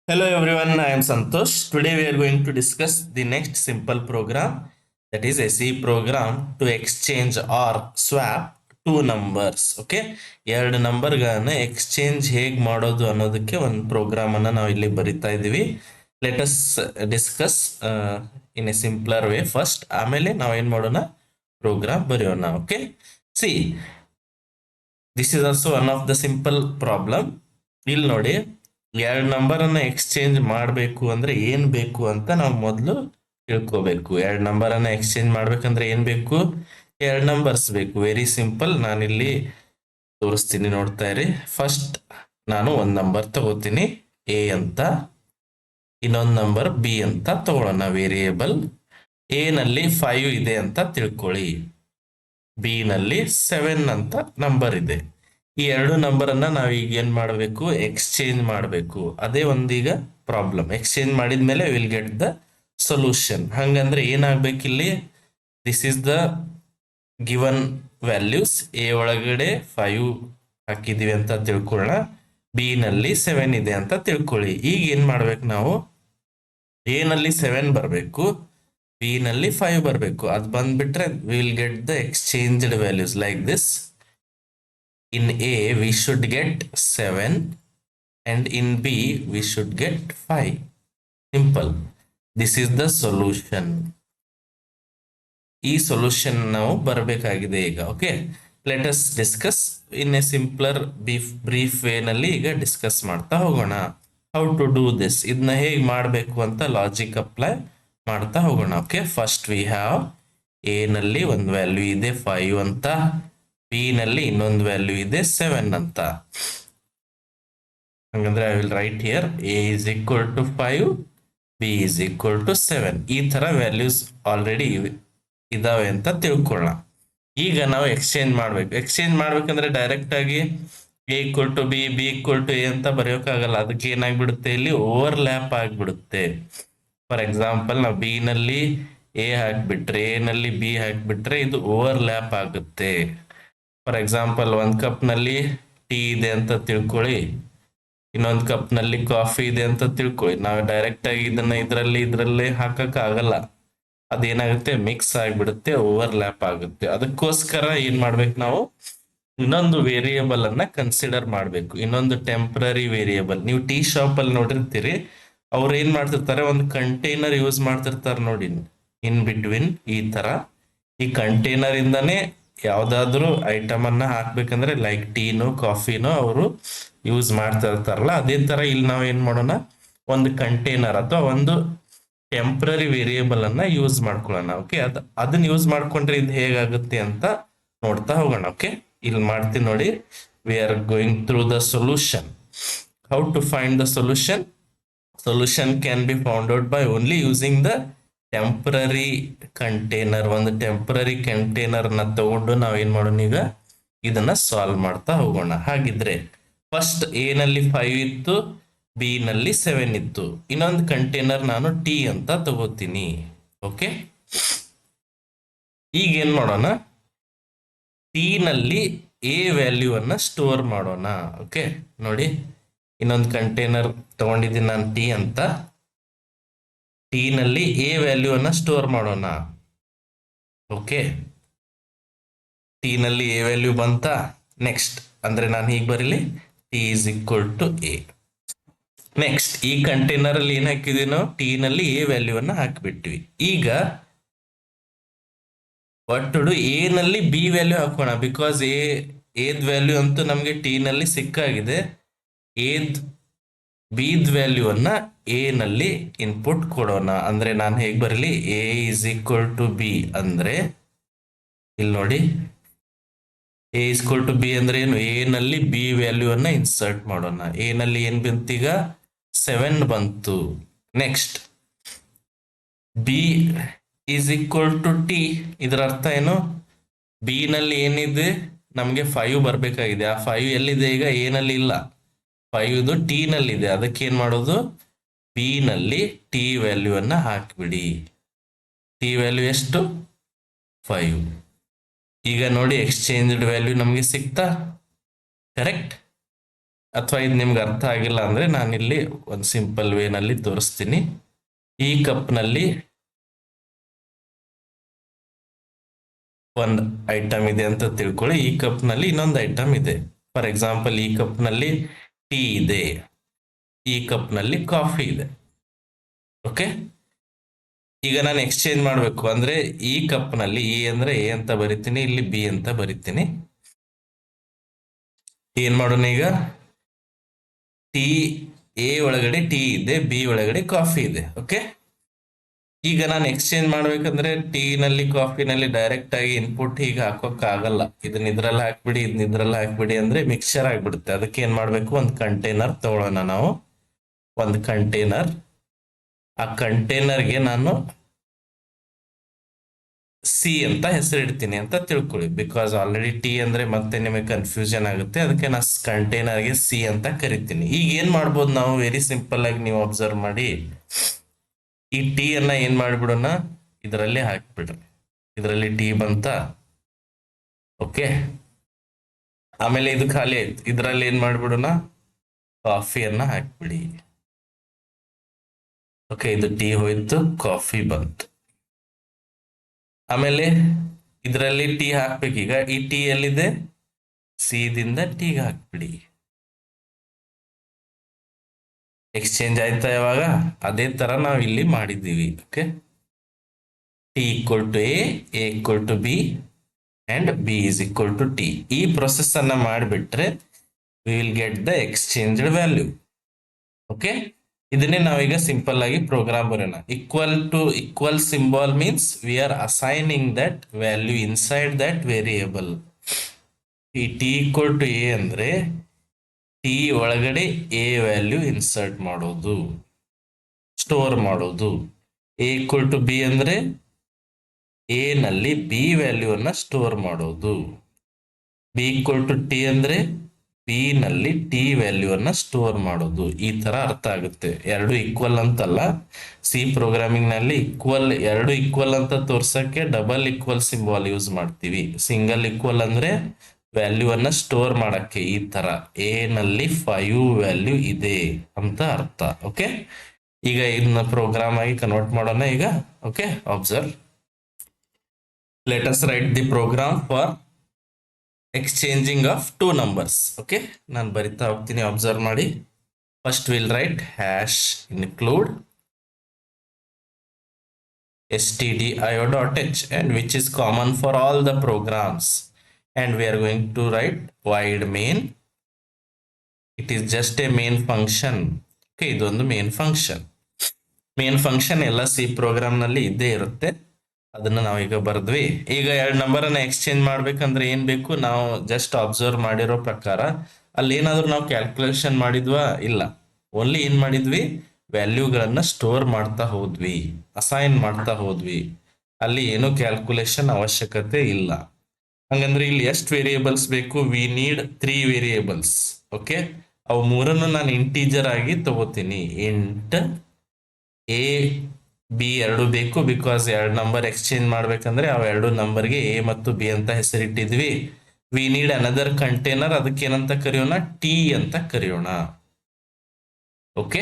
Hello everyone, I am Santosh. Today we are going to discuss the next simple program, that is a C program to exchange or swap two numbers. Okay, ಎರಡು ನಂಬರ್ಗಳನ್ನ exchange ಹೇಗೆ ಮಾಡೋದು ಅನ್ನೋದಕ್ಕೆ ಒಂದು program ಅನ್ನ ನಾವು ಇಲ್ಲಿ ಬರಿತಾ ಇದೀವಿ. Let us discuss in a simpler way first, ಆಮೇಲೆ ನಾವು ಏನ್ ಮಾಡೋಣ, ಪ್ರೋಗ್ರಾಮ್ ಬರೆಯೋಣ. Okay, see this is also one of the simple problem. ಇಲ್ಲಿ ನೋಡಿ, ಎರಡು ನಂಬರ್ ಅನ್ನ ಎಕ್ಸ್ಚೇಂಜ್ ಮಾಡಬೇಕು ಅಂದ್ರೆ ಏನ್ ಬೇಕು ಅಂತ ನಾವು ಮೊದಲು ತಿಳ್ಕೋಬೇಕು. ಎರಡು ನಂಬರ್ ಅನ್ನ ಎಕ್ಸ್ಚೇಂಜ್ ಮಾಡ್ಬೇಕಂದ್ರೆ ಏನ್ ಬೇಕು? ಎರಡು ನಂಬರ್ಸ್ ಬೇಕು. Very simple. ನಾನಿಲ್ಲಿ ತೋರಿಸ್ತೀನಿ, ನೋಡ್ತಾ ಇರಿ. ಫಸ್ಟ್ ನಾನು ಒಂದ್ ನಂಬರ್ ತಗೋತೀನಿ ಎ ಅಂತ, ಇನ್ನೊಂದು ನಂಬರ್ ಬಿ ಅಂತ ತಗೊಳ್ಳೋಣ. ವೇರಿಯೇಬಲ್ ಎ ನಲ್ಲಿ 5 ಇದೆ ಅಂತ ತಿಳ್ಕೊಳ್ಳಿ, ಬಿ ನಲ್ಲಿ 7 ಅಂತ ನಂಬರ್ ಇದೆ. ಈ ಎರಡು ನಂಬರ್ ಅನ್ನ ನಾವು ಈಗ ಏನ್ ಮಾಡಬೇಕು? ಎಕ್ಸ್ಚೇಂಜ್ ಮಾಡಬೇಕು. ಅದೇ ಒಂದೀಗ ಪ್ರಾಬ್ಲಮ್. ಎಕ್ಸ್ಚೇಂಜ್ ಮಾಡಿದ್ಮೇಲೆ ವಿಲ್ ಗೆಟ್ ದ ಸೊಲ್ಯೂಷನ್. ಹಂಗಂದ್ರೆ ಏನಾಗ್ಬೇಕಿಲ್ಲಿ? This is the given values. A ಒಳಗಡೆ 5 ಹಾಕಿದೀವಿ ಅಂತ ತಿಳ್ಕೊಳ್ಳೋಣ, ಬಿ ನಲ್ಲಿ 7 ಇದೆ ಅಂತ ತಿಳ್ಕೊಳ್ಳಿ. ಈಗ ಏನ್ ಮಾಡ್ಬೇಕು ನಾವು? ಎ ನಲ್ಲಿ 7 ಬರಬೇಕು, ಬಿ ನಲ್ಲಿ 5 ಬರಬೇಕು. ಅದು ಬಂದ್ಬಿಟ್ರೆ will get the exchanged values like this. In A we should get 7 and in B we should get 5. Simple. This is the solution. ಈ ಸೊಲ್ಯೂಷನ್ ನಾವು ಬರಬೇಕಾಗಿದೆ ಈಗ. Okay, let us discuss in a simpler brief way ನಲ್ಲಿ ಈಗ discuss ಮಾಡ್ತಾ ಹೋಗೋಣ. How to do this, ಇದನ್ನ ಹೇಗೆ ಮಾಡಬೇಕು ಅಂತ ಲಾಜಿಕ್ ಅಪ್ಲೈ ಮಾಡ್ತಾ ಹೋಗೋಣ. Okay, first we have A ನಲ್ಲಿ ಒಂದು ವ್ಯಾಲ್ಯೂ ಇದೆ 5 ಅಂತ, ಬಿ ನಲ್ಲಿ ಇನ್ನೊಂದು ವ್ಯಾಲ್ಯೂ ಇದೆ 7 ಅಂತ. ಹಂಗಂದ್ರೆ I will write here A is equal to 5, B is equal to 7. ಈ ತರ ವ್ಯಾಲ್ಯೂಸ್ ಆಲ್ರೆಡಿ ಇದಾವೆ ಅಂತ ತಿಳ್ಕೊಳ್ಳೋಣ. ಈಗ ನಾವು ಎಕ್ಸ್ಚೇಂಜ್ ಮಾಡ್ಬೇಕು. ಎಕ್ಸ್ಚೇಂಜ್ ಮಾಡ್ಬೇಕಂದ್ರೆ ಡೈರೆಕ್ಟ್ ಆಗಿ A equal to B, B equal to A ಅಂತ ಬರೆಯೋಕ್ಕಾಗಲ್ಲ. ಅದಕ್ಕೆ ಏನಾಗ್ಬಿಡುತ್ತೆ, ಇಲ್ಲಿ ಓವರ್ ಲ್ಯಾಪ್ ಆಗ್ಬಿಡುತ್ತೆ. ಫಾರ್ ಎಕ್ಸಾಂಪಲ್, ನಾವು ಬಿ ನಲ್ಲಿ ಎ ಹಾಕ್ಬಿಟ್ರೆ, ಎ ನಲ್ಲಿ ಬಿ ಹಾಕ್ಬಿಟ್ರೆ ಇದು ಓವರ್ ಲ್ಯಾಪ್ ಆಗುತ್ತೆ. ಫಾರ್ ಎಕ್ಸಾಂಪಲ್, ಒಂದ್ ಕಪ್ ನಲ್ಲಿ ಟೀ ಇದೆ ಅಂತ ತಿಳ್ಕೊಳ್ಳಿ, ಇನ್ನೊಂದು ಕಪ್ ನಲ್ಲಿ ಕಾಫಿ ಇದೆ ಅಂತ ತಿಳ್ಕೊಳ್ಳಿ. ನಾವು ಡೈರೆಕ್ಟ್ ಆಗಿ ಇದನ್ನ ಇದ್ರಲ್ಲಿ ಹಾಕಕ್ ಆಗಲ್ಲ. ಅದೇನಾಗುತ್ತೆ, ಮಿಕ್ಸ್ ಆಗಿಬಿಡುತ್ತೆ, ಓವರ್ ಲ್ಯಾಪ್ ಆಗುತ್ತೆ. ಅದಕ್ಕೋಸ್ಕರ ಏನ್ ಮಾಡ್ಬೇಕು ನಾವು? ಇನ್ನೊಂದು ವೇರಿಯೇಬಲ್ ಅನ್ನ ಕನ್ಸಿಡರ್ ಮಾಡ್ಬೇಕು, ಇನ್ನೊಂದು ಟೆಂಪರರಿ ವೇರಿಯೇಬಲ್. ನೀವು ಟೀ ಶಾಪ್ ಅಲ್ಲಿ ನೋಡಿರ್ತೀರಿ, ಅವ್ರು ಏನ್ ಮಾಡ್ತಿರ್ತಾರೆ, ಒಂದು ಕಂಟೈನರ್ ಯೂಸ್ ಮಾಡ್ತಿರ್ತಾರೆ ನೋಡಿ, ಇನ್ ಬಿಟ್ವೀನ್. ಈ ತರ ಈ ಕಂಟೈನರ್ ಇಂದಾನೇ ಯಾವ್ದಾದ್ರು ಐಟಮ್ ಅನ್ನ ಹಾಕ್ಬೇಕಂದ್ರೆ ಲೈಕ್ ಟೀನೋ ಕಾಫಿನೋ ಅವರು ಯೂಸ್ ಮಾಡ್ತಾ ಇರ್ತಾರಲ್ಲ, ಅದೇ ತರ ಇಲ್ಲಿ ನಾವು ಏನ್ ಮಾಡೋಣ, ಒಂದು ಕಂಟೈನರ್ ಅಥವಾ ಒಂದು ಟೆಂಪ್ರರಿ ವೇರಿಯೇಬಲ್ ಅನ್ನ ಯೂಸ್ ಮಾಡ್ಕೊಳ್ಳೋಣ. ಓಕೆ, ಅದನ್ನ ಯೂಸ್ ಮಾಡ್ಕೊಂಡ್ರೆ ಇದು ಹೇಗಾಗುತ್ತೆ ಅಂತ ನೋಡ್ತಾ ಹೋಗೋಣ. ಓಕೆ, ಇಲ್ಲಿ ಮಾಡ್ತೀನಿ ನೋಡಿ. We are going through the solution. How to find the solution? Solution can be found out by only using the temporary container. ಒಂದು ಟೆಂಪರರಿ ಕಂಟೈನರ್ ನ ತಗೊಂಡು ನಾವ್ ಏನ್ ಮಾಡೋಣ, ಈಗ ಇದನ್ನ ಸಾಲ್ವ್ ಮಾಡ್ತಾ ಹೋಗೋಣ. ಹಾಗಿದ್ರೆ ಫಸ್ಟ್ ಎ ನಲ್ಲಿ 5 ಇತ್ತು, ಬಿ ನಲ್ಲಿ 7 ಇತ್ತು. ಇನ್ನೊಂದು ಕಂಟೈನರ್ ನಾನು ಟಿ ಅಂತ ತಗೋತೀನಿ. ಓಕೆ, ಈಗ ಏನ್ ಮಾಡೋಣ, ಟಿ ನಲ್ಲಿ ಎ ವ್ಯಾಲ್ಯೂ ಅನ್ನ ಸ್ಟೋರ್ ಮಾಡೋಣ. ಓಕೆ, ನೋಡಿ, ಇನ್ನೊಂದು ಕಂಟೈನರ್ ತಗೊಂಡಿದ್ದೀನಿ ನಾನು ಟಿ ಅಂತ. ಟಿ ನಲ್ಲಿ ಎ ವ್ಯಾಲ್ಯೂ ಅನ್ನ ಸ್ಟೋರ್ ಮಾಡೋಣ. ಓಕೆ, ಟಿ ನಲ್ಲಿ ಎ ವ್ಯಾಲ್ಯೂ ಬಂತ. ನೆಕ್ಸ್ಟ್ ಅಂದ್ರೆ ನಾನು ಹೀಗೆ ಬರೀಲಿ, T is equal to A. Next ಈ ಕಂಟೈನರ್ ಅಲ್ಲಿ ಏನ್ ಹಾಕಿದ್ವಿ ನಾವು? ಟಿ ನಲ್ಲಿ ಎ ವ್ಯಾಲ್ಯೂ ಅನ್ನ ಹಾಕಿಬಿಟ್ವಿ. ಈಗ ವಾಟ್ ಟು ಡು, ಎ ನಲ್ಲಿ ಬಿ ವ್ಯಾಲ್ಯೂ ಹಾಕೋಣ. ಬಿಕಾಸ್ ಎದ್ ವ್ಯಾಲ್ಯೂ ಅಂತೂ ನಮ್ಗೆ ಟಿ ನಲ್ಲಿ ಸಿಕ್ಕಾಗಿದೆ. ಎದ್ ಬಿದ್ ವ್ಯಾಲ್ಯೂ ಅನ್ನ ಎ ನಲ್ಲಿ ಇನ್ಪುಟ್ ಕೊಡೋಣ. ಅಂದ್ರೆ ನಾನು ಹೇಗೆ ಬರಲಿ, A is equal to B ಅಂದ್ರೆ ಇಲ್ಲಿ ನೋಡಿ, A is equal to B ಅಂದ್ರೆ ಏನು? ಎ ನಲ್ಲಿ ಬಿ ವ್ಯಾಲ್ಯೂ ಅನ್ನ ಇನ್ಸರ್ಟ್ ಮಾಡೋಣ. ಎ ನಲ್ಲಿ ಏನ್ ಬಂತೀಗ? 7 ಬಂತು. Next B is equal to T. ಇದರ ಅರ್ಥ ಏನು? ಬಿ ನಲ್ಲಿ ಏನಿದೆ, ನಮ್ಗೆ 5 ಬರ್ಬೇಕಾಗಿದೆ. ಆ 5 ಎಲ್ಲಿದೆ? ಈಗ ಎ ನಲ್ಲಿ ಇಲ್ಲ, 5 ಟಿ ನಲ್ಲಿ ಇದೆ. ಅದಕ್ಕೆ ಏನ್ ಮಾಡೋದು, ಬಿ ನಲ್ಲಿ ಟಿ ವ್ಯಾಲ್ಯೂ ಅನ್ನ ಹಾಕ್ಬಿಡಿ. ಟಿ ವ್ಯಾಲ್ಯೂ ಎಷ್ಟು? 5. ಈಗ ನೋಡಿ, ಎಕ್ಸ್ಚೇಂಜ್ಡ್ ವ್ಯಾಲ್ಯೂ ನಮ್ಗೆ ಸಿಕ್ತಾ? ಕರೆಕ್ಟ್. ಅಥವಾ ಇದು ನಿಮ್ಗೆ ಅರ್ಥ ಆಗಿಲ್ಲ ಅಂದ್ರೆ ನಾನಿಲ್ಲಿ ಒಂದು ಸಿಂಪಲ್ ವೇನಲ್ಲಿ ತೋರಿಸ್ತೀನಿ. ಈ ಕಪ್ನಲ್ಲಿ ಒಂದು ಐಟಮ್ ಇದೆ ಅಂತ ತಿಳ್ಕೊಳ್ಳಿ. ಈ ಕಪ್ನಲ್ಲಿ ಇನ್ನೊಂದು ಐಟಮ್ ಇದೆ. ಫಾರ್ ಎಕ್ಸಾಂಪಲ್, ಈ ಕಪ್ನಲ್ಲಿ ಟೀ ಇದೆ, ಈ ಕಪ್ನಲ್ಲಿ ಕಾಫಿ ಇದೆ. ಓಕೆ, ಈಗ ನಾನು ಎಕ್ಸ್ಚೇಂಜ್ ಮಾಡಬೇಕು ಅಂದ್ರೆ ಈ ಕಪ್ನಲ್ಲಿ ಇ ಅಂದ್ರೆ ಎ ಅಂತ ಬರಿತೀನಿ, ಇಲ್ಲಿ ಬಿ ಅಂತ ಬರಿತೀನಿ. ಏನ್ ಮಾಡೋಣ ಈಗ? ಟೀ, ಎ ಒಳಗಡೆ ಟೀ ಇದೆ, ಬಿ ಒಳಗಡೆ ಕಾಫಿ ಇದೆ. ಓಕೆ, ಈಗ ನಾನು ಎಕ್ಸ್ಚೇಂಜ್ ಮಾಡ್ಬೇಕಂದ್ರೆ ಟೀ ನಲ್ಲಿ ಕಾಫಿನಲ್ಲಿ ಡೈರೆಕ್ಟ್ ಆಗಿ ಇನ್ಪುಟ್ ಹೀಗೆ ಹಾಕೋಕ್ ಆಗಲ್ಲ. ಇದನ್ನ ಇದ್ರಲ್ಲಿ ಹಾಕ್ಬಿಡಿ, ಇದನ್ನ ಇದ್ರಲ್ಲಿ ಹಾಕ್ಬಿಡಿ ಅಂದ್ರೆ ಮಿಕ್ಸ್ಚರ್ ಆಗ್ಬಿಡುತ್ತೆ. ಅದಕ್ಕೆ ಏನ್ ಮಾಡ್ಬೇಕು? ಒಂದು ಕಂಟೈನರ್ ತಗೊಳ್ಳೋಣ ನಾವು. ಒಂದು ಕಂಟೈನರ್, ಆ ಕಂಟೈನರ್ಗೆ ನಾನು ಸಿ ಅಂತ ಹೆಸರಿಡ್ತೀನಿ ಅಂತ ತಿಳ್ಕೊಳ್ಳಿ. ಬಿಕಾಸ್ ಆಲ್ರೆಡಿ ಟಿ ಅಂದ್ರೆ ಮತ್ತೆ ನಿಮಗೆ ಕನ್ಫ್ಯೂಷನ್ ಆಗುತ್ತೆ. ಅದಕ್ಕೆ ನಾ ಕಂಟೈನರ್ಗೆ ಸಿ ಅಂತ ಕರಿತೀನಿ. ಈಗ ಏನ್ ಮಾಡ್ಬೋದು ನಾವು? ವೆರಿ ಸಿಂಪಲ್ ಆಗಿ ನೀವು ಅಬ್ಸರ್ವ್ ಮಾಡಿ, ಈ ಟಿ ಅನ್ನ ಏನ್ ಮಾಡ್ಬಿಡೋಣ, ಇದರಲ್ಲಿ ಹಾಕ್ಬಿಡ್ರಿ. ಇದರಲ್ಲಿ ಟಿ ಬಂತ. ಓಕೆ, ಆಮೇಲೆ ಇದು ಖಾಲಿ ಆಯ್ತು. ಇದರಲ್ಲಿ ಏನ್ ಮಾಡ್ಬಿಡೋಣ? ಕಾಫಿಯನ್ನ ಹಾಕ್ಬಿಡಿ. ಓಕೆ, ಇದು ಟೀ ಹೋಯ್ತು, ಕಾಫಿ ಬಂತು. ಆಮೇಲೆ ಇದರಲ್ಲಿ ಟೀ ಹಾಕ್ಬೇಕೀಗ. ಈ ಟೀ ಎಲ್ಲಿದೆ? ಸಿ-ದಿಂದ ಟೀಗೆ ಹಾಕ್ಬಿಡಿ. ಎಕ್ಸ್ಚೇಂಜ್ ಆಯ್ತಾ ಇವಾಗ? ಅದೇ ತರ ನಾವು ಇಲ್ಲಿ ಮಾಡಿದ್ದೀವಿ. Okay, T equal to A equal to B and B is equal to T. ಈ ಪ್ರೊಸೆಸ್ ಅನ್ನ ಮಾಡಿಬಿಟ್ರೆ we will get the exchanged value. Okay, ಇದನ್ನೇ ನಾವೀಗ ಸಿಂಪಲ್ ಆಗಿ ಪ್ರೋಗ್ರಾಮ್ ಬರೋಣ. Equal to equal symbol means we are assigning that value inside that variable. ಈ T equal to A ಅಂದ್ರೆ T ಒಳಗಡೆ ಎ ವ್ಯಾಲ್ಯೂ ಇನ್ಸರ್ಟ್ ಮಾಡೋದು, ಸ್ಟೋರ್ ಮಾಡೋದು. A equal to B ಅಂದ್ರೆ ಎ ನಲ್ಲಿ ಬಿ ವ್ಯಾಲ್ಯೂ ಅನ್ನ ಸ್ಟೋರ್ ಮಾಡೋದು. ಬಿ ಈಕ್ವಲ್ ಟು ಟಿ ಅಂದ್ರೆ ಬಿ ನಲ್ಲಿ ಟಿ ವ್ಯಾಲ್ಯೂ ಅನ್ನ ಸ್ಟೋರ್ ಮಾಡೋದು. ಈ ತರ ಅರ್ಥ ಆಗುತ್ತೆ. ಎರಡು ಈಕ್ವಲ್ ಅಂತಲ್ಲ, ಸಿ ಪ್ರೋಗ್ರಾಮಿಂಗ್ ನಲ್ಲಿ ಈಕ್ವಲ್, ಎರಡು ಈಕ್ವಲ್ ಅಂತ ತೋರ್ಸಕ್ಕೆ ಡಬಲ್ ಈಕ್ವಲ್ ಸಿಂಬಾಲ್ ಯೂಸ್ ಮಾಡ್ತೀವಿ. ಸಿಂಗಲ್ ಈಕ್ವಲ್ ಅಂದ್ರೆ ವ್ಯಾಲ್ಯೂ ಅನ್ನ ಸ್ಟೋರ್ ಮಾಡಕ್ಕೆ. ಈ ತರ ಎ ನಲ್ಲಿ 5 ವ್ಯಾಲ್ಯೂ ಇದೆ ಅಂತ ಅರ್ಥ. ಓಕೆ, ಈಗ ಇದನ್ನ ಪ್ರೋಗ್ರಾಮ್ ಆಗಿ ಕನ್ವರ್ಟ್ ಮಾಡೋಣ ಈಗ. Okay, observe, let us write the program for exchanging of two numbers. Okay, ನಾನು ಬರಿತಾ ಹೋಗ್ತೀನಿ, ಅಬ್ಸರ್ವ್ ಮಾಡಿ. First will write hash include stdio.h and which is common for all the programs, and we are going to write void main. It is just a main function. Okay, ಇದೊಂದು main function. Main function ಎಲ್ಲ C program ನಲ್ಲಿ ಇದ್ದೇ ಇರುತ್ತೆ. ಅದನ್ನ ನಾವೀಗ ಬರೆದ್ವಿ. ಈಗ ಎರಡು number ಅನ್ನ ಎಕ್ಸ್ಚೇಂಜ್ ಮಾಡ್ಬೇಕಂದ್ರೆ ಏನ್ ಬೇಕು? ನಾವು ಜಸ್ಟ್ ಅಬ್ಸರ್ವ್ ಮಾಡಿರೋ ಪ್ರಕಾರ ಅಲ್ಲಿ ಏನಾದ್ರು ನಾವು ಕ್ಯಾಲ್ಕುಲೇಷನ್ ಮಾಡಿದ್ವಾ? ಇಲ್ಲ. ಓನ್ಲಿ ಏನ್ ಮಾಡಿದ್ವಿ? ವ್ಯಾಲ್ಯೂಗಳನ್ನ ಸ್ಟೋರ್ ಮಾಡ್ತಾ ಹೋದ್ವಿ, ಅಸೈನ್ ಮಾಡ್ತಾ ಹೋದ್ವಿ. ಅಲ್ಲಿ ಏನು ಕ್ಯಾಲ್ಕುಲೇಷನ್ ಅವಶ್ಯಕತೆ ಇಲ್ಲ. ಹಂಗಂದ್ರೆ ಇಲ್ಲಿ ಎಷ್ಟು ವೇರಿಯೇಬಲ್ಸ್ ಬೇಕು? We need 3 variables. ಓಕೆ, ಅವು ಮೂರನ್ನು ನಾನು ಇಂಟೀಜರ್ ಆಗಿ ತಗೋತೀನಿ. ಇಂಟ್ ಎ ಬಿ ಎರಡು ಬೇಕು. ಬಿಕಾಸ್ ಎರಡು ನಂಬರ್ ಎಕ್ಸ್ಚೇಂಜ್ ಮಾಡ್ಬೇಕಂದ್ರೆ ಅವ್ ಎರಡು ನಂಬರ್ಗೆ ಎ ಮತ್ತು ಬಿ ಅಂತ ಹೆಸರಿಟ್ಟಿದ್ವಿ. ವಿ ನೀಡ್ ಅನದರ್ ಕಂಟೈನರ್, ಅದಕ್ಕೆ ಏನಂತ ಕರೆಯೋಣ? ಟಿ ಅಂತ ಕರೆಯೋಣ. Okay,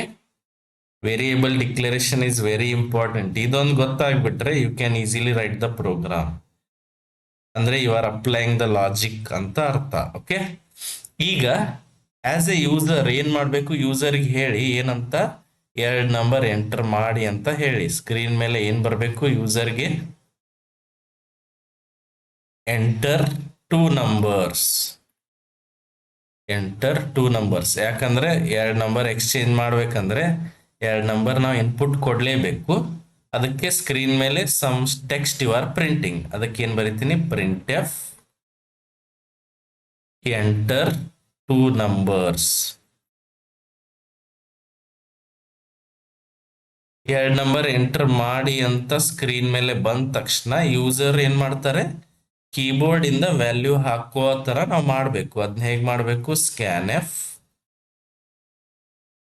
variable declaration is very important. ಇದೊಂದು ಗೊತ್ತಾಗ್ಬಿಟ್ರೆ you can easily write the program. ಅಂದ್ರೆ you are applying the logic ಅಂತ ಅರ್ಥ. ಓಕೆ, ಈಗ ಆಸ್ ಎ ಯೂಸರ್ ಏನ್ ಮಾಡ್ಬೇಕು? ಯೂಸರ್ಗೆ ಹೇಳಿ ಏನಂತ, ಎರಡು ನಂಬರ್ ಎಂಟರ್ ಮಾಡಿ ಅಂತ ಹೇಳಿ. ಸ್ಕ್ರೀನ್ ಮೇಲೆ ಏನ್ ಬರಬೇಕು? ಯೂಸರ್ಗೆ enter two numbers, enter two numbers. ಯಾಕಂದ್ರೆ ಎರಡು ನಂಬರ್ ಎಕ್ಸ್ಚೇಂಜ್ ಮಾಡ್ಬೇಕಂದ್ರೆ ಎರಡು ನಂಬರ್ ನಾವು ಇನ್ಪುಟ್ ಕೊಡ್ಲೇಬೇಕು. ಅದಕ್ಕೆ ಸ್ಕ್ರೀನ್ ಮೇಲೆ some text you are printing. ಅದಕ್ಕೆ ಏನ್ ಬರಿತೀನಿ? Print F enter two numbers. ಎರಡು ನಂಬರ್ ಎಂಟರ್ ಮಾಡಿ ಅಂತ ಸ್ಕ್ರೀನ್ ಮೇಲೆ ಬಂದ ತಕ್ಷಣ ಯೂಸರ್ ಏನ್ ಮಾಡ್ತಾರೆ? ಕೀಬೋರ್ಡ್ ಇಂದ ವ್ಯಾಲ್ಯೂ ಹಾಕೋ ತರ ನಾವು ಮಾಡ್ಬೇಕು. ಅದನ್ನ ಹೇಗ್ ಮಾಡ್ಬೇಕು? Scan F.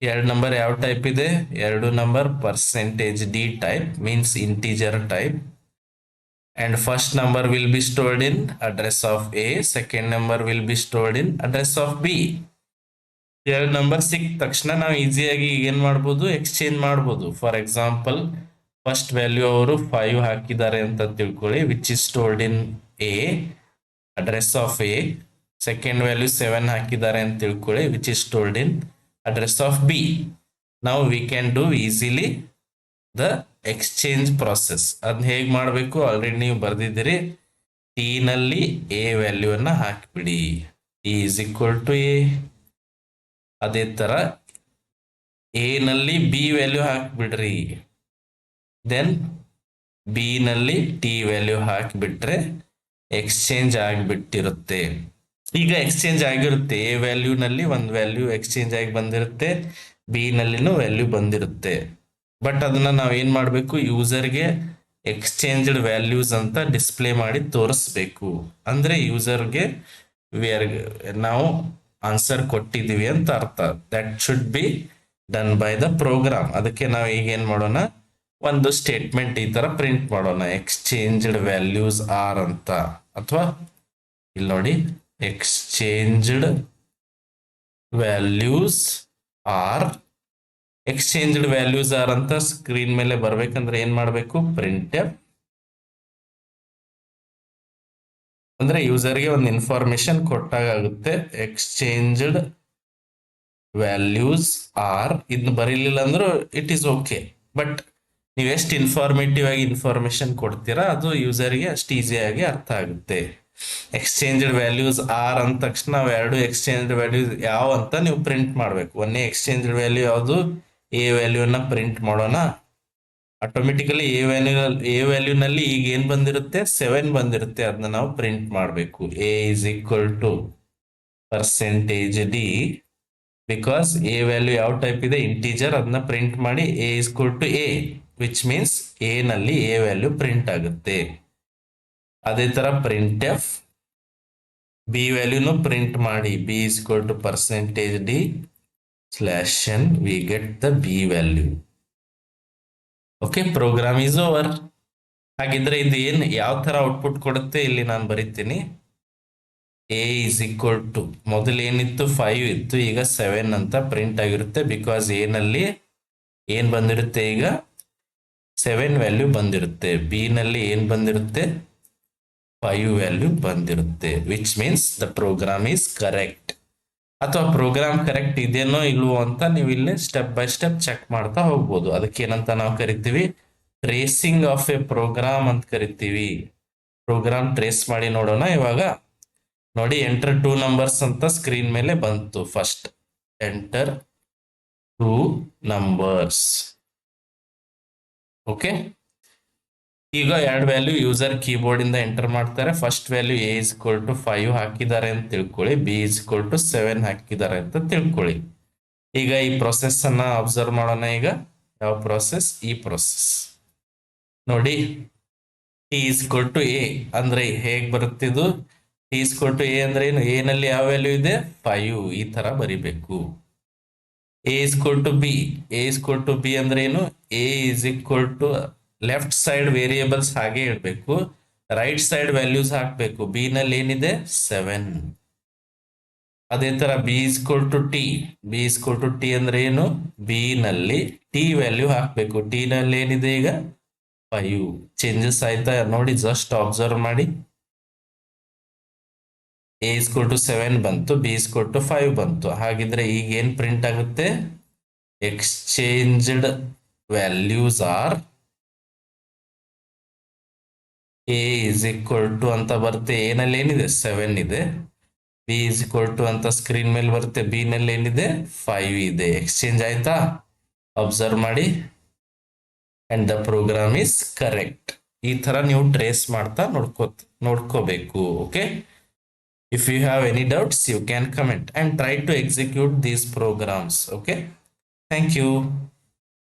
ಎರಡು ನಂಬರ್ ಯಾವ ಟೈಪ್ ಇದೆ? ಎರಡು number %d type, means integer type. And first number will be stored in address of A, second number will be stored in address of B. ಎರಡು ನಂಬರ್ ಸಿಕ್ಕ ತಕ್ಷಣ ನಾವು ಈಸಿಯಾಗಿ ಏನ್ ಮಾಡ್ಬೋದು, ಎಕ್ಸ್ಚೇಂಜ್ ಮಾಡ್ಬೋದು. ಫಾರ್ ಎಕ್ಸಾಂಪಲ್ ಫಸ್ಟ್ ವ್ಯಾಲ್ಯೂ ಅವರು 5 ಹಾಕಿದ್ದಾರೆ ಅಂತ ತಿಳ್ಕೊಳ್ಳಿ, which is stored in A, address of A. Second value 7 ಹಾಕಿದ್ದಾರೆ ಅಂತ ತಿಳ್ಕೊಳ್ಳಿ, which is stored in address of B. ನಾವು we can do easily the exchange process. ಅದನ್ನ ಹೇಗೆ ಮಾಡಬೇಕು ಆಲ್ರೆಡಿ ನೀವು ಬರ್ದಿದ್ದೀರಿ. ಟಿ ನಲ್ಲಿ ಎ ವ್ಯಾಲ್ಯೂವನ್ನು ಹಾಕಿಬಿಡಿ, T is equal to A. ಅದೇ ತರ ಎ ನಲ್ಲಿ ಬಿ ವ್ಯಾಲ್ಯೂ ಹಾಕಿಬಿಡ್ರಿ, ದೆನ್ ಬಿ ನಲ್ಲಿ ಟಿ ವ್ಯಾಲ್ಯೂ ಹಾಕಿಬಿಟ್ರೆ ಎಕ್ಸ್ಚೇಂಜ್ ಆಗಿಬಿಟ್ಟಿರುತ್ತೆ. ಈಗ ಎಕ್ಸ್ಚೇಂಜ್ ಆಗಿರುತ್ತೆ, ಎ ವ್ಯಾಲ್ಯೂ ನಲ್ಲಿ ಒಂದು ವ್ಯಾಲ್ಯೂ ಎಕ್ಸ್ಚೇಂಜ್ ಆಗಿ ಬಂದಿರುತ್ತೆ, ಬಿ ನಲ್ಲಿನೂ ವ್ಯಾಲ್ಯೂ ಬಂದಿರುತ್ತೆ. ಬಟ್ ಅದನ್ನ ನಾವು ಏನ್ ಮಾಡಬೇಕು, ಯೂಸರ್ಗೆ ಎಕ್ಸ್ಚೇಂಜ್ಡ್ ವ್ಯಾಲ್ಯೂಸ್ ಅಂತ ಡಿಸ್ಪ್ಲೇ ಮಾಡಿ ತೋರಿಸ್ಬೇಕು. ಅಂದ್ರೆ ಯೂಸರ್ಗೆ ನಾವು ಆನ್ಸರ್ ಕೊಟ್ಟಿದ್ದೀವಿ ಅಂತ ಅರ್ಥ. That should be done by the program. ಅದಕ್ಕೆ ನಾವು ಈಗ ಏನ್ ಮಾಡೋಣ, ಒಂದು ಸ್ಟೇಟ್ಮೆಂಟ್ ಈ ತರ ಪ್ರಿಂಟ್ ಮಾಡೋಣ, ಎಕ್ಸ್ಚೇಂಜ್ಡ್ ವ್ಯಾಲ್ಯೂಸ್ ಆರ್ ಅಂತ. ಅಥವಾ ಇಲ್ಲಿ ನೋಡಿ, exchanged values are, exchanged values are ಅಂತ ಸ್ಕ್ರೀನ್ ಮೇಲೆ ಬರ್ಬೇಕಂದ್ರೆ ಏನ್ ಮಾಡಬೇಕು, ಪ್ರಿಂಟ್ ಎಫ್. ಅಂದ್ರೆ ಯೂಸರ್ಗೆ ಒಂದು ಇನ್ಫಾರ್ಮೇಶನ್ ಕೊಟ್ಟಾಗುತ್ತೆ, ಎಕ್ಸ್ಚೇಂಜ್ಡ್ ವ್ಯಾಲ್ಯೂಸ್ ಆರ್. ಇದನ್ನ ಬರೀಲಿಲ್ಲ ಅಂದ್ರೂ ಇಟ್ ಈಸ್ ಓಕೆ, ಬಟ್ ನೀವು ಎಷ್ಟು ಇನ್ಫಾರ್ಮೇಟಿವ್ ಆಗಿ ಇನ್ಫಾರ್ಮೇಶನ್ ಕೊಡ್ತೀರಾ ಅದು ಯೂಸರ್ಗೆ ಅಷ್ಟು ಈಸಿಯಾಗಿ ಅರ್ಥ ಆಗುತ್ತೆ. ಎಕ್ಸ್ಚೇಂಜ್ಡ್ ವ್ಯಾಲ್ಯೂಸ್ ಆರ್ ಅಂದ ತಕ್ಷಣ ನಾವು ಎರಡು ಎಕ್ಸ್ಚೇಂಜ್ಡ್ ವ್ಯಾಲ್ಯೂಸ್ ಯಾವ ಅಂತ ನೀವು ಪ್ರಿಂಟ್ ಮಾಡಬೇಕು. ಒಂದೇ ಎಕ್ಸ್ಚೇಂಜ್ಡ್ ವ್ಯಾಲ್ಯೂ ಯಾವುದು, ಎ ವ್ಯಾಲ್ಯೂನ ಪ್ರಿಂಟ್ ಮಾಡೋಣ. ಆಟೋಮೆಟಿಕಲಿ ಎ ವ್ಯಾಲ್ಯೂನಲ್ಲಿ ಈಗ ಏನ್ ಬಂದಿರುತ್ತೆ, 7 ಬಂದಿರುತ್ತೆ, ಅದನ್ನ ನಾವು ಪ್ರಿಂಟ್ ಮಾಡಬೇಕು. A is equal to percentage D, because A value ಯಾವ ಟೈಪ್ ಇದೆ, ಇಂಟೀಜರ್. ಅದನ್ನ ಪ್ರಿಂಟ್ ಮಾಡಿ A is equal to A, which means A ನಲ್ಲಿ ಎ ವ್ಯಾಲ್ಯೂ ಪ್ರಿಂಟ್ ಆಗುತ್ತೆ. ಅದೇ ತರ ಪ್ರಿಂಟ್ ಎಫ್, ಬಿ ವ್ಯಾಲ್ಯೂನು ಪ್ರಿಂಟ್ ಮಾಡಿ, B is equal to percentage D slash N, we get the B value. Okay, program is over. ಹಾಗಿದ್ರೆ ಇದು ಏನ್ ಯಾವ ತರ ಔಟ್ಪುಟ್ ಕೊಡುತ್ತೆ ಇಲ್ಲಿ ನಾನು ಬರೀತೀನಿ. ಎ ಇಸ್ ಈಕ್ವಲ್ ಟು, ಮೊದಲು ಏನಿತ್ತು 5 ಇತ್ತು, ಈಗ 7 ಅಂತ ಪ್ರಿಂಟ್ ಆಗಿರುತ್ತೆ. ಬಿಕಾಸ್ ಎ ನಲ್ಲಿ ಏನ್ ಬಂದಿರುತ್ತೆ, ಈಗ 7 ವ್ಯಾಲ್ಯೂ ಬಂದಿರುತ್ತೆ. ಬಿ ನಲ್ಲಿ ಏನ್ ಬಂದಿರುತ್ತೆ, 5 ವ್ಯಾಲ್ಯೂ ಬಂದಿರುತ್ತೆ. Which means the program is correct. ಅಥವಾ ಪ್ರೋಗ್ರಾಮ್ ಕರೆಕ್ಟ್ ಇದೆಯೋ ಇಲ್ವೋ ಅಂತ ನೀವು ಇಲ್ಲಿ ಸ್ಟೆಪ್ ಬೈ ಸ್ಟೆಪ್ ಚೆಕ್ ಮಾಡ್ತಾ ಹೋಗ್ಬೋದು. ಅದಕ್ಕೆ ಏನಂತ ನಾವು ಕರಿತೀವಿ, ಟ್ರೇಸಿಂಗ್ ಆಫ್ ಎ ಪ್ರೋಗ್ರಾಮ್ ಅಂತ ಕರಿತೀವಿ. ಪ್ರೋಗ್ರಾಮ್ ಟ್ರೇಸ್ ಮಾಡಿ ನೋಡೋಣ. ಇವಾಗ ನೋಡಿ, ಎಂಟರ್ 2 ನಂಬರ್ಸ್ ಅಂತ ಸ್ಕ್ರೀನ್ ಮೇಲೆ ಬಂತು. First enter 2 numbers. ಓಕೆ, ಈಗ ಎರಡು ವ್ಯಾಲ್ಯೂ ಯೂಸರ್ ಕೀಬೋರ್ಡ್ ಇಂದ ಎಂಟರ್ ಮಾಡ್ತಾರೆ. First value A is equal to 5 ಹಾಕಿದ್ದಾರೆ ಅಂತ ತಿಳ್ಕೊಳ್ಳಿ, ಬಿ ಇಸ್ ಈಕ್ವಲ್ ಟು 7 ಹಾಕಿದ್ದಾರೆ ಅಂತ ತಿಳ್ಕೊಳ್ಳಿ. ಈಗ ಈ ಪ್ರೊಸೆಸ್ ಅನ್ನ ಅಬ್ಸರ್ವ್ ಮಾಡೋಣ. ಈಗ ಯಾವ ಪ್ರೊಸೆಸ್, ಈ ಪ್ರೊಸೆಸ್ ನೋಡಿ. T is equal to A ಅಂದ್ರೆ ಹೇಗ್ ಬರುತ್ತೆ ಇದು, T is equal to A ಅಂದ್ರೆ ಏನು, ಎ ನಲ್ಲಿ ಯಾವ ವ್ಯಾಲ್ಯೂ ಇದೆ, 5. ಈ ತರ ಬರಿಬೇಕು. A is equal to B, A is equal to B ಅಂದ್ರೆ ಏನು, A is equal to left side variables ಹಾಗೆ ಇಡಬೇಕು, ರೈಟ್ ಸೈಡ್ ವ್ಯಾಲ್ಯೂಸ್ ಹಾಕ್ಬೇಕು. ಬಿ ನಲ್ಲಿ ಏನಿದೆ, 7. ಅದೇ ತರ B is equal to T, B is equal to T ಅಂದ್ರೆ ಏನು, ಬಿ ನಲ್ಲಿ ಟಿ ವ್ಯಾಲ್ಯೂ ಹಾಕ್ಬೇಕು. ಟಿ ನಲ್ಲಿ ಏನಿದೆ ಈಗ 5. ಚೇಂಜಸ್ ಆಯ್ತಾ ನೋಡಿ, ಜಸ್ಟ್ ಅಬ್ಸರ್ವ್ ಮಾಡಿ. ಎ ಇಸ್ ಈಕ್ವಲ್ ಟು 7 ಬಂತು, ಬಿ ಇಸ್ ಈಕ್ವಲ್ ಟು 5 ಬಂತು. ಹಾಗಿದ್ರೆ ಈಗ ಏನ್ ಪ್ರಿಂಟ್ ಆಗುತ್ತೆ, exchanged values are A is equal to ಅಂತ ಬರುತ್ತೆ. ಎ ನಲ್ಲಿ ಏನಿದೆ, 7 ಇದೆ. ಬಿ ಇಸ್ ಈಕ್ವಲ್ ಟು ಅಂತ ಸ್ಕ್ರೀನ್ ಮೇಲೆ ಬರುತ್ತೆ, ಬಿ ನಲ್ಲಿ ಏನಿದೆ, 5 ಇದೆ. ಎಕ್ಸ್ಚೇಂಜ್ ಆಯ್ತಾ, ಅಬ್ಸರ್ವ್ ಮಾಡಿ. And the program is correct. ಈ ತರ ನೀವು ಟ್ರೇಸ್ ಮಾಡ್ತಾ ನೋಡ್ಕೋಬೇಕು. Okay, if you have any doubts you can comment and try to execute these programs. Okay, thank you.